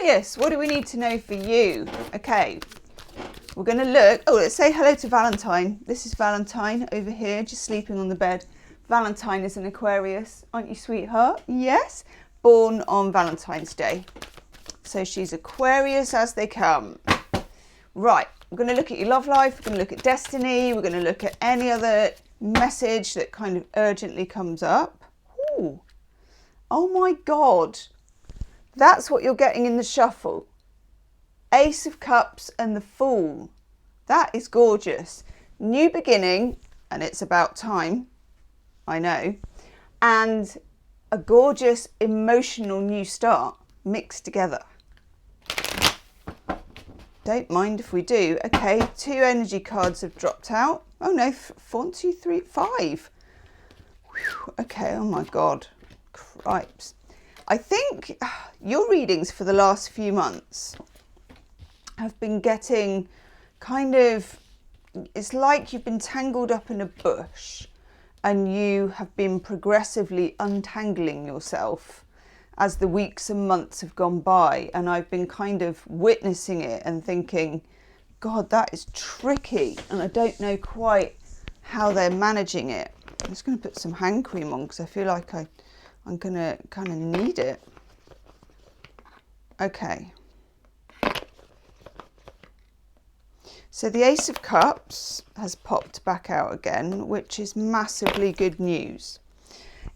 Aquarius, what do we need to know for you? Okay, we're going to look. Oh, let's say hello to Valentine. This is Valentine over here, just sleeping on the bed. Valentine is an Aquarius, aren't you, sweetheart? Yes, born on Valentine's Day. So she's Aquarius as they come. Right, we're going to look at your love life. We're going to look at destiny. We're going to look at any other message that kind of urgently comes up. Ooh. Oh my God. That's what you're getting in the shuffle. Ace of Cups and the Fool. That is gorgeous. New beginning, and it's about time, I know, and a gorgeous emotional new start mixed together. Don't mind if we do. Okay, 2 energy cards have dropped out. Oh no, 1, 2, 3, 5. Whew. Okay, oh my God. Cripes. I think your readings for the last few months have been getting kind of, it's like you've been tangled up in a bush and you have been progressively untangling yourself as the weeks and months have gone by, and I've been kind of witnessing it and thinking, God, that is tricky, and I don't know quite how they're managing it. I'm just going to put some hand cream on because I feel like I'm going to kind of need it. Okay. So the Ace of Cups has popped back out again, which is massively good news.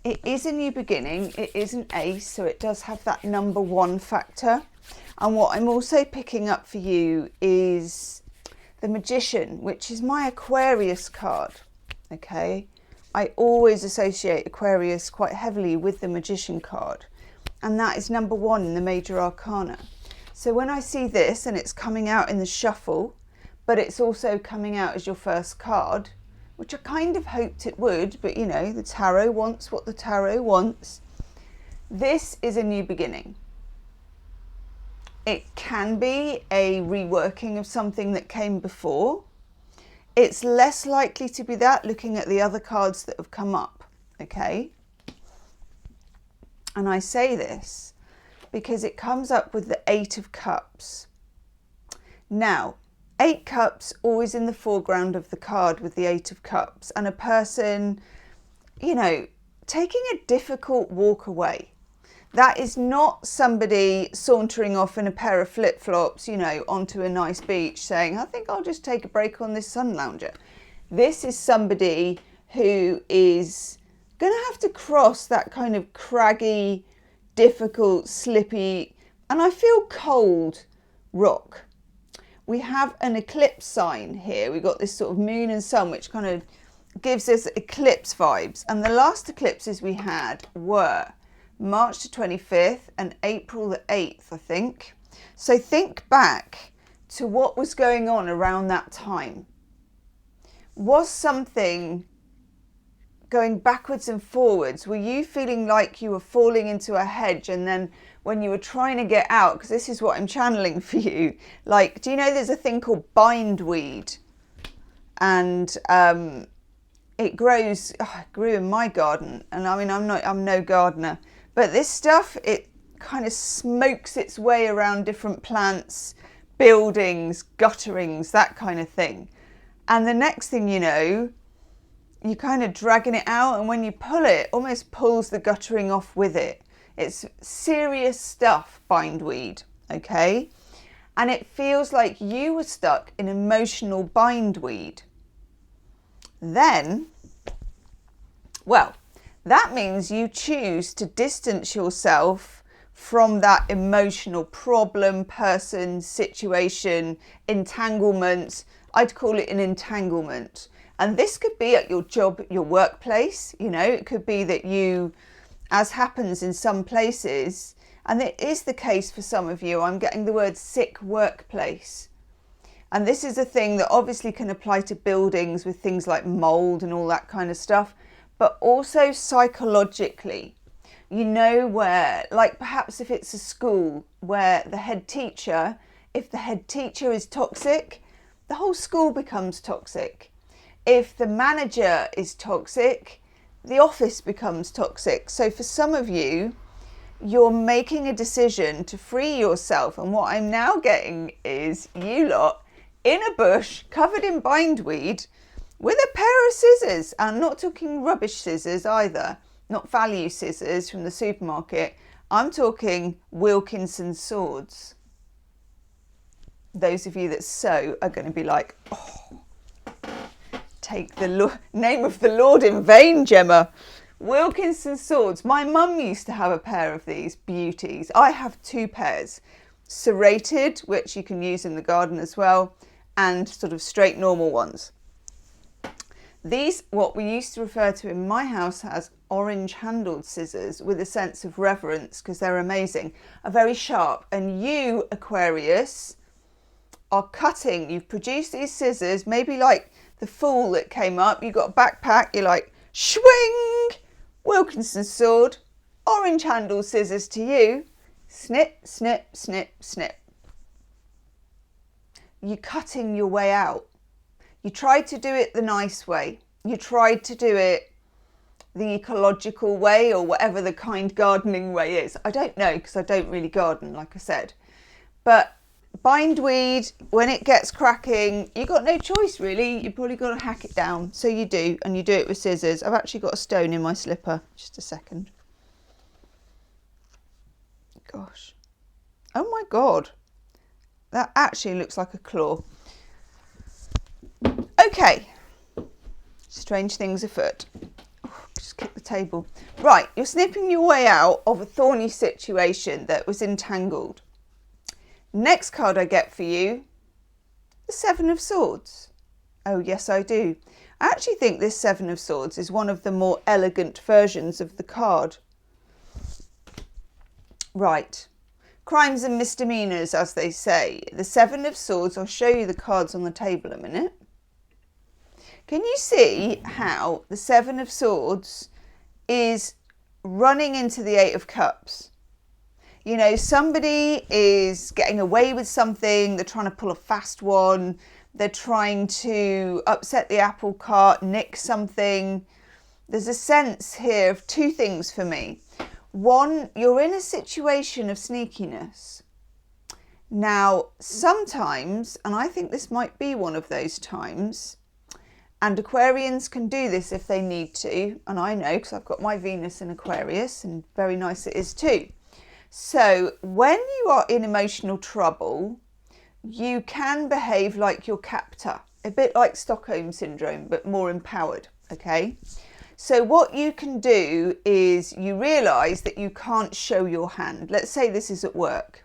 It is a new beginning. It is an ace, so it does have that number 1 factor. And what I'm also picking up for you is the Magician, which is my Aquarius card. Okay. I always associate Aquarius quite heavily with the Magician card. And that is number 1 in the Major Arcana. So when I see this and it's coming out in the shuffle, but it's also coming out as your first card, which I kind of hoped it would, but you know, the tarot wants what the tarot wants. This is a new beginning. It can be a reworking of something that came before. It's less likely to be that, looking at the other cards that have come up, okay? And I say this because it comes up with the 8 of Cups. Now, 8 Cups always in the foreground of the card with the 8 of Cups, and a person, you know, taking a difficult walk away. That is not somebody sauntering off in a pair of flip-flops, you know, onto a nice beach saying, I think I'll just take a break on this sun lounger. This is somebody who is going to have to cross that kind of craggy, difficult, slippy, and I feel cold rock. We have an eclipse sign here. We've got this sort of moon and sun, which kind of gives us eclipse vibes. And the last eclipses we had were March the 25th and April the 8th, I think. So think back to what was going on around that time. Was something going backwards and forwards? Were you feeling like you were falling into a hedge, and then when you were trying to get out, because this is what I'm channeling for you, like, do you know there's a thing called bindweed? And it grows, it grew in my garden, and I mean, I'm no gardener, but this stuff, it kind of smokes its way around different plants, buildings, gutterings, that kind of thing. And the next thing you know, you're kind of dragging it out, and when you pull it, almost pulls the guttering off with it. It's serious stuff, bindweed, okay? And it feels like you were stuck in emotional bindweed. Then, well, that means you choose to distance yourself from that emotional problem, person, situation, entanglement. I'd call it an entanglement. And this could be at your job, your workplace, you know, it could be that you, as happens in some places, and it is the case for some of you, I'm getting the word sick workplace. And this is a thing that obviously can apply to buildings with things like mold and all that kind of stuff, but also psychologically, you know, where, like perhaps if it's a school where the head teacher, if the head teacher is toxic, the whole school becomes toxic. If the manager is toxic, the office becomes toxic. So for some of you, you're making a decision to free yourself. And what I'm now getting is you lot in a bush covered in bindweed with a pair of scissors. I'm not talking rubbish scissors either, not value scissors from the supermarket. I'm talking Wilkinson swords. Those of you that sew are going to be like, oh, take the name of the Lord in vain, Gemma. Wilkinson swords. My mum used to have a pair of these beauties. I have 2 pairs. Serrated, which you can use in the garden as well, and sort of straight normal ones. These, what we used to refer to in my house as orange handled scissors, with a sense of reverence, because they're amazing, are very sharp. And you, Aquarius, are cutting. You've produced these scissors, maybe like the Fool that came up. You've got a backpack, you're like, swing! Wilkinson sword, orange handle scissors to you. Snip, snip, snip, snip. You're cutting your way out. You tried to do it the nice way. You tried to do it the ecological way, or whatever the kind gardening way is. I don't know, because I don't really garden, like I said. But bindweed, when it gets cracking, you got no choice really. You probably got to hack it down. So you do, and you do it with scissors. I've actually got a stone in my slipper. Just a second. Gosh. Oh my God. That actually looks like a claw. Okay. Strange things afoot. Oh, just kick the table. Right, you're snipping your way out of a thorny situation that was entangled. Next card I get for you, the 7 of Swords. Oh yes, I do. I actually think this 7 of Swords is one of the more elegant versions of the card. Right, crimes and misdemeanours, as they say. The 7 of Swords, I'll show you the cards on the table a minute. Can you see how the 7 of Swords is running into the 8 of Cups? You know, somebody is getting away with something, they're trying to pull a fast one, they're trying to upset the apple cart, nick something. There's a sense here of 2 things for me. One, you're in a situation of sneakiness. Now, sometimes, and I think this might be one of those times, and Aquarians can do this if they need to, and I know because I've got my Venus in Aquarius, and very nice it is too. So when you are in emotional trouble, you can behave like your captor, a bit like Stockholm Syndrome, but more empowered, okay? So what you can do is you realise that you can't show your hand. Let's say this is at work,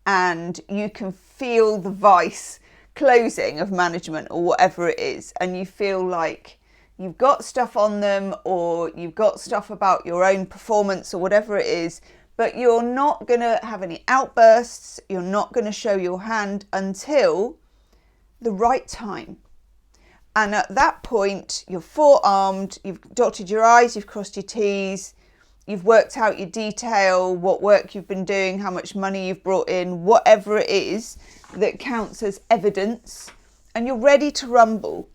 and you can feel the vice closing of management or whatever it is, and you feel like you've got stuff on them, or you've got stuff about your own performance or whatever it is, but you're not going to have any outbursts, you're not going to show your hand until the right time. And at that point, you're forearmed, you've dotted your I's, you've crossed your T's, you've worked out your detail, what work you've been doing, how much money you've brought in, whatever it is that counts as evidence, and you're ready to rumble.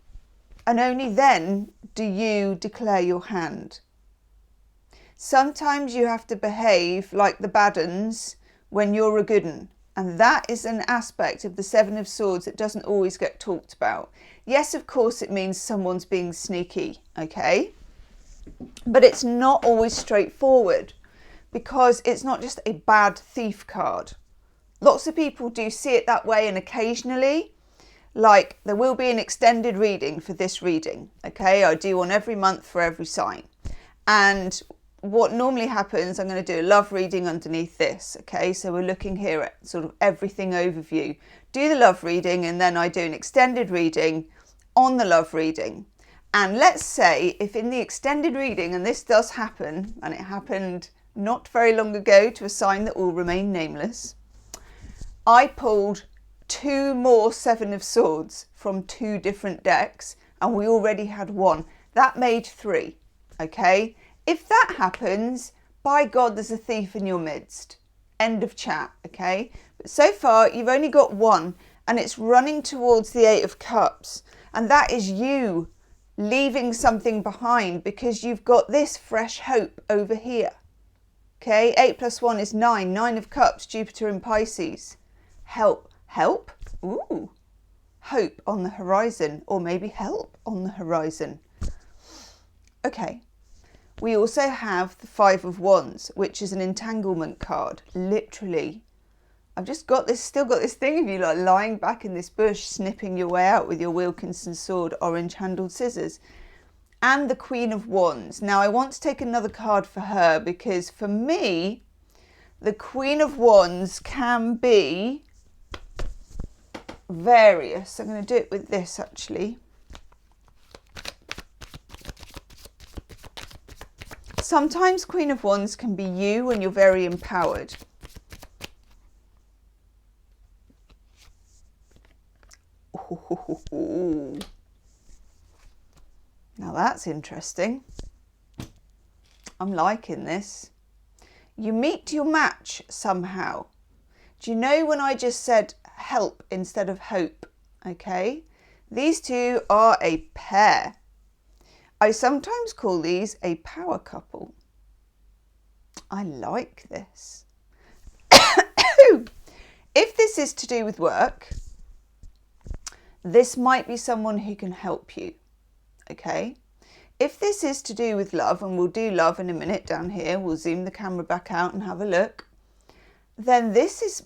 And only then do you declare your hand. Sometimes you have to behave like the bad uns when you're a good un. And that is an aspect of the 7 of Swords that doesn't always get talked about. Yes, of course, it means someone's being sneaky, okay? But it's not always straightforward, because it's not just a bad thief card. Lots of people do see it that way, and occasionally, like, there will be an extended reading for this reading, okay? I do one every month for every sign. And what normally happens, I'm going to do a love reading underneath this, okay? So we're looking here at sort of everything overview. Do the love reading, and then I do an extended reading on the love reading. And let's say if in the extended reading, and this does happen, and it happened not very long ago to a sign that will remain nameless, I pulled 2 more 7 of Swords from 2 different decks, and we already had 1. That made 3, okay? If that happens, by God, there's a thief in your midst. End of chat, okay? But so far, you've only got 1, and it's running towards the 8 of Cups. And that is you leaving something behind, because you've got this fresh hope over here. Okay, 8 plus 1 is 9. 9 of Cups, Jupiter in Pisces. Help. Help? Ooh. Hope on the horizon, or maybe help on the horizon. Okay. We also have the 5 of Wands, which is an entanglement card. Literally. I've just got this, still got this thing of you like lying back in this bush, snipping your way out with your Wilkinson sword, orange handled scissors. And the Queen of Wands. Now I want to take another card for her because for me, the Queen of Wands can be various. I'm going to do it with this actually. Sometimes Queen of Wands can be you when you're very empowered. Ooh. Now that's interesting. I'm liking this. You meet your match somehow. Do you know when I just said help instead of hope? Okay. These two are a pair. I sometimes call these a power couple. I like this. If this is to do with work, this might be someone who can help you. Okay. If this is to do with love, and we'll do love in a minute down here, we'll zoom the camera back out and have a look, then this is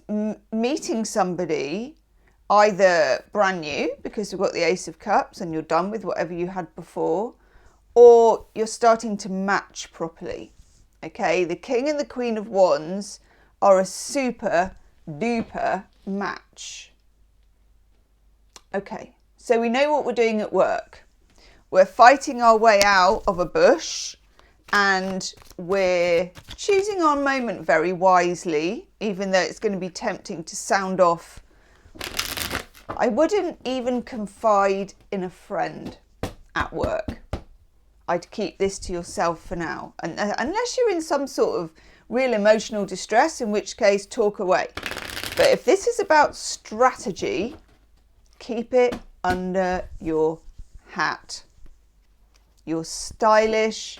meeting somebody either brand new, because we've got the Ace of Cups and you're done with whatever you had before, or you're starting to match properly. Okay, the King and the Queen of Wands are a super duper match. Okay, so we know what we're doing at work. We're fighting our way out of a bush and we're choosing our moment very wisely, even though it's going to be tempting to sound off. I wouldn't even confide in a friend at work. I'd keep this to yourself for now. And unless you're in some sort of real emotional distress, in which case talk away. But if this is about strategy, keep it under your hat. Your stylish,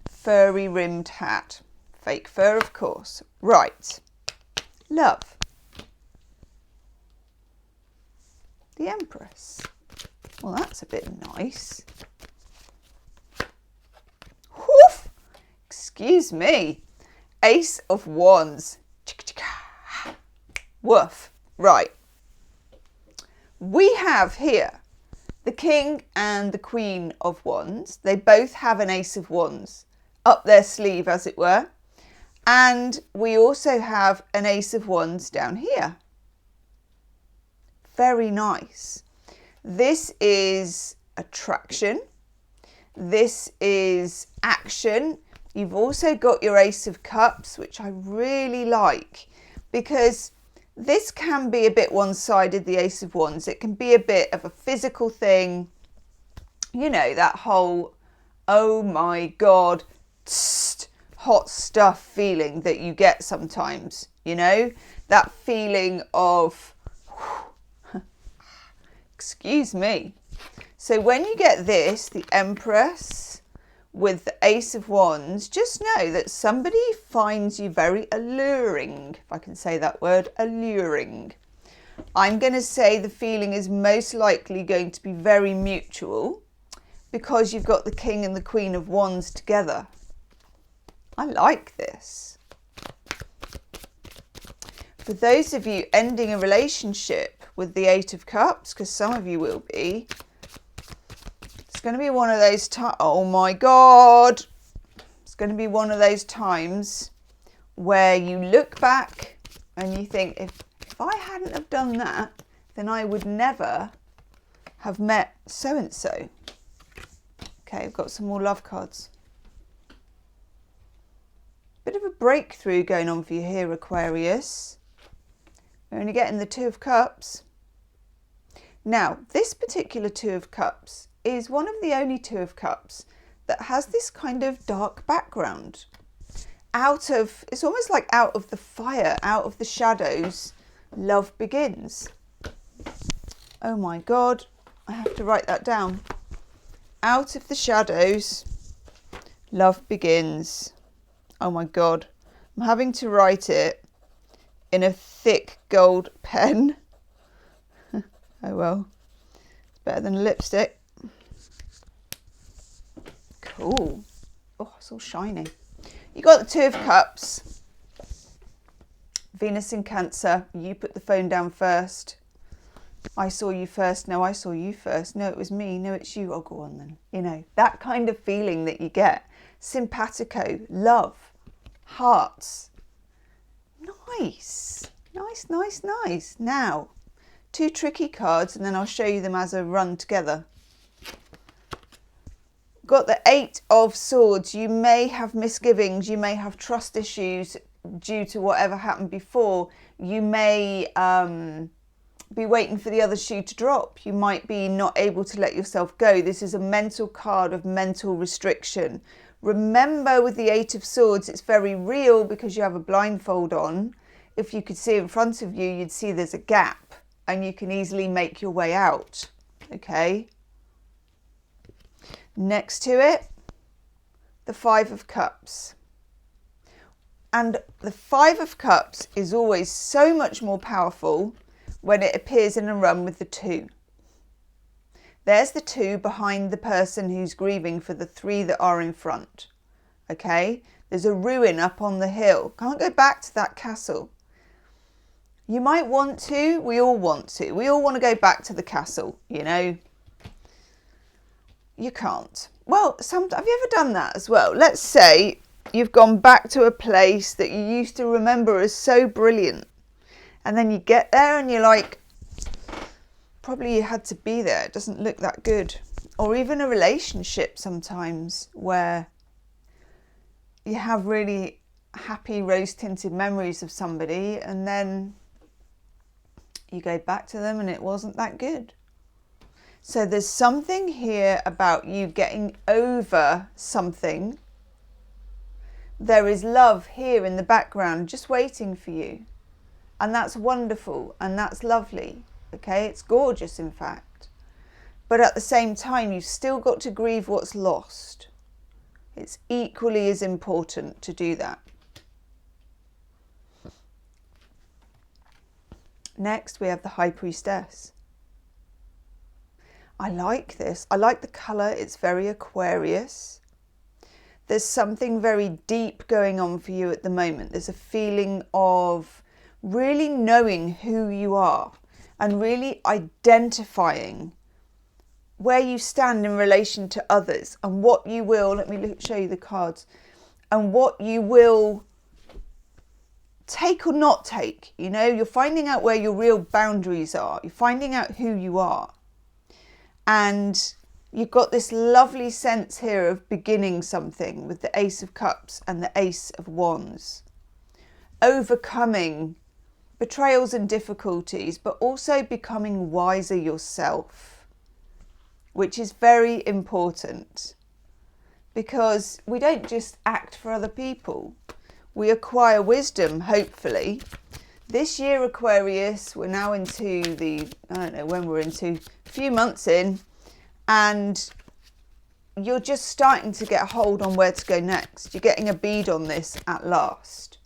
furry rimmed hat. Fake fur, of course. Right. Love. The Empress. Well, that's a bit nice. Woof! Excuse me. Ace of Wands. Woof. Right. We have here the King and the Queen of Wands. They both have an Ace of Wands up their sleeve, as it were. And we also have an Ace of Wands down here. Very nice. This is attraction. This is action. You've also got your Ace of Cups, which I really like, because this can be a bit one-sided, the Ace of Wands. It can be a bit of a physical thing. You know, that whole, oh my God, tst, hot stuff feeling that you get sometimes, you know? That feeling of, excuse me. So when you get this, the Empress with the Ace of Wands, just know that somebody finds you very alluring, if I can say that word, alluring. I'm going to say the feeling is most likely going to be very mutual because you've got the King and the Queen of Wands together. I like this. For those of you ending a relationship with the Eight of Cups, because some of you will be, it's going to be one of those times, oh my God, it's going to be one of those times where you look back and you think, if I hadn't have done that, then I would never have met so-and-so. Okay, I've got some more love cards. Bit of a breakthrough going on for you here, Aquarius. We're only getting the Two of Cups. Now, this particular Two of Cups is one of the only Two of Cups that has this kind of dark background. It's almost like out of the fire, out of the shadows, love begins. Oh my God, I have to write that down. Out of the shadows, love begins. Oh my God. I'm having to write it in a thick gold pen. Oh well. It's better than lipstick. Cool. Oh, it's all shiny. You got the Two of Cups. Venus in Cancer. You put the phone down first. I saw you first. No, I saw you first. No, it was me. No, it's you. Oh, go on then. You know, that kind of feeling that you get. Simpatico. Love. Hearts. Nice. Nice, nice, nice. Now, 2 tricky cards and then I'll show you them as a run together. Got the 8 of Swords. You may have misgivings. You may have trust issues due to whatever happened before. You may be waiting for the other shoe to drop. You might be not able to let yourself go. This is a mental card of mental restriction. Remember, with the 8 of Swords, it's very real because you have a blindfold on. If you could see in front of you, you'd see there's a gap and you can easily make your way out. Okay. Next to it, the 5 of Cups. And the 5 of Cups is always so much more powerful when it appears in a run with the 2. There's the 2 behind the person who's grieving for the 3 that are in front. Okay? There's a ruin up on the hill. Can't go back to that castle. You might want to. We all want to. We all want to go back to the castle, you know. You can't. Well, have you ever done that as well? Let's say you've gone back to a place that you used to remember as so brilliant. And then you get there and you're like, probably you had to be there. It doesn't look that good. Or even a relationship sometimes where you have really happy rose-tinted memories of somebody and then you go back to them and it wasn't that good. So there's something here about you getting over something. There is love here in the background just waiting for you. And that's wonderful and that's lovely. Okay, it's gorgeous in fact. But at the same time, you've still got to grieve what's lost. It's equally as important to do that. Next, we have the High Priestess. I like this. I like the colour. It's very Aquarius. There's something very deep going on for you at the moment. There's a feeling of really knowing who you are and really identifying where you stand in relation to others and what you will, let me show you the cards, and what you will take or not take. You know, you're finding out where your real boundaries are. You're finding out who you are. And you've got this lovely sense here of beginning something with the Ace of Cups and the Ace of Wands. Overcoming betrayals and difficulties, but also becoming wiser yourself, which is very important because we don't just act for other people. We acquire wisdom, hopefully. This year, Aquarius, we're now into the, I don't know when we're into, a few months in, and you're just starting to get a hold on where to go next. You're getting a bead on this at last.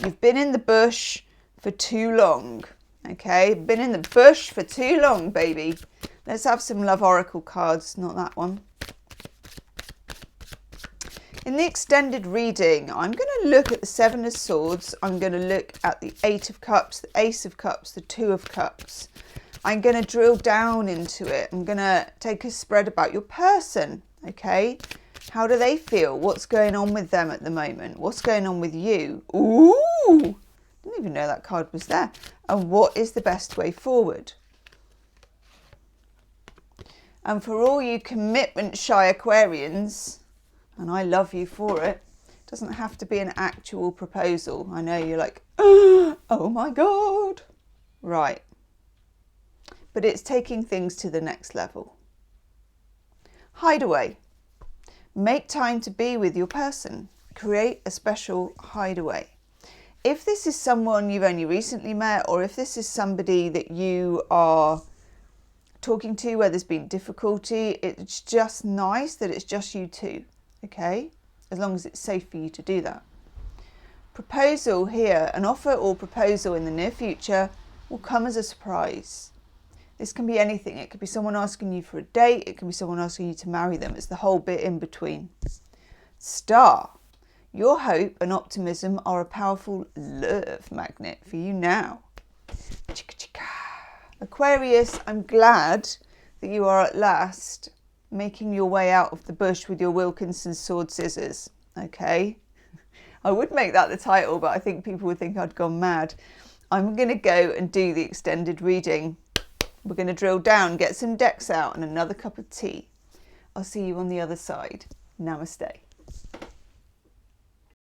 You've been in the bush for too long, okay? Been in the bush for too long, baby. Let's have some Love Oracle cards, not that one. In the extended reading, I'm going to look at the 7 of Swords. I'm going to look at the 8 of Cups, the Ace of Cups, the 2 of Cups. I'm going to drill down into it. I'm going to take a spread about your person, okay? How do they feel? What's going on with them at the moment? What's going on with you? Ooh! Didn't even know that card was there. And what is the best way forward? And for all you commitment shy Aquarians, and I love you for it, it doesn't have to be an actual proposal. I know you're like, oh my God. Right. But it's taking things to the next level. Hideaway. Make time to be with your person. Create a special hideaway. If this is someone you've only recently met, or if this is somebody that you are talking to where there's been difficulty, it's just nice that it's just you two. Okay, as long as it's safe for you to do that. proposal here, an offer or proposal in the near future will come as a surprise. This can be anything. It could be someone asking you for a date. It can be someone asking you to marry them. It's the whole bit in between. Star. Your hope and optimism are a powerful love magnet for you now. Chicka chicka. Aquarius, I'm glad that you are at last making your way out of the bush with your Wilkinson sword scissors. Okay? I would make that the title, but I think people would think I'd gone mad. I'm going to go and do the extended reading. We're going to drill down, get some decks out and another cup of tea. I'll see you on the other side. Namaste.